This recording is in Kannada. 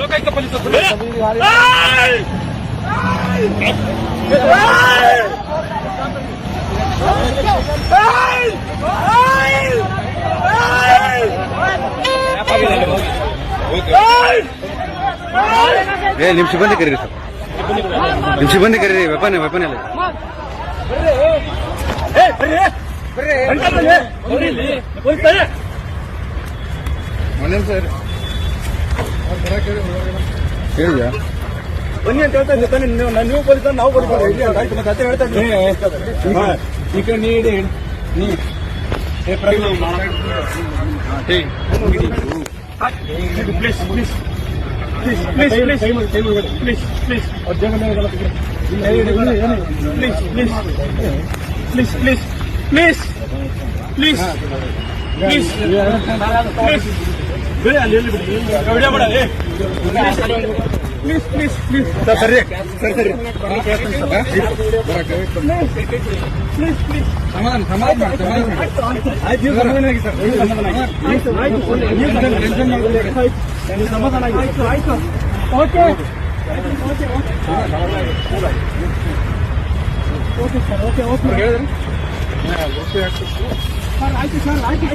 ಲೋಕಾಯುಕ್ತ ಪೊಲೀಸ್ ನಿಮ್ ಸಿಬ್ಬಂದಿ ಕರೀರಿ ಸರ್, ನಿಮ್ ಸಿಬ್ಬಂದಿ ಕರೀರಿ. ವೆಪನ್ ಎಲ್ಲ ಸರ್ ಹೇಳಿದ್ಯಾ? ಬನ್ನಿ ಅಂತ ಹೇಳ್ತಾ ಇದ್ದೀನಿ. ನೀವು ಪೊಲೀಸ್ ನಾವು ಕೊಡ್ತಾರೆ ಹೇಳ್ತಾ ಇದ್ದೀನಿ. ಈಗ ನೀಡಿ please please please please please please please please please please please please please ಬಿಡಿ, ಅಲ್ಲಿ ಎಲ್ಲಿ ಬಿಡಿ, ವಿಡಿಯೋ ಮಾಡ. ಪ್ಲೀಸ್ ಪ್ಲೀಸ್ ಪ್ಲೀಸ್ ಸರ್, ಸರಿ ಸರಿ ಸರಿ ಪ್ಲೀಸ್ ಪ್ಲೀಸ್ ಸಮಾಧಾನ ಆಯ್ತು. ಸಮಾಧಾನ ಆಗಿ ಸರ್, ಸಮಾಧಾನ ಆಗಿ ಆಯ್ತು. Okay okay sir, okay okay ಹೇಳಿದ್ರೆ ಸರ್ ಆಯ್ತು ಸರ್ ಆಯ್ತು.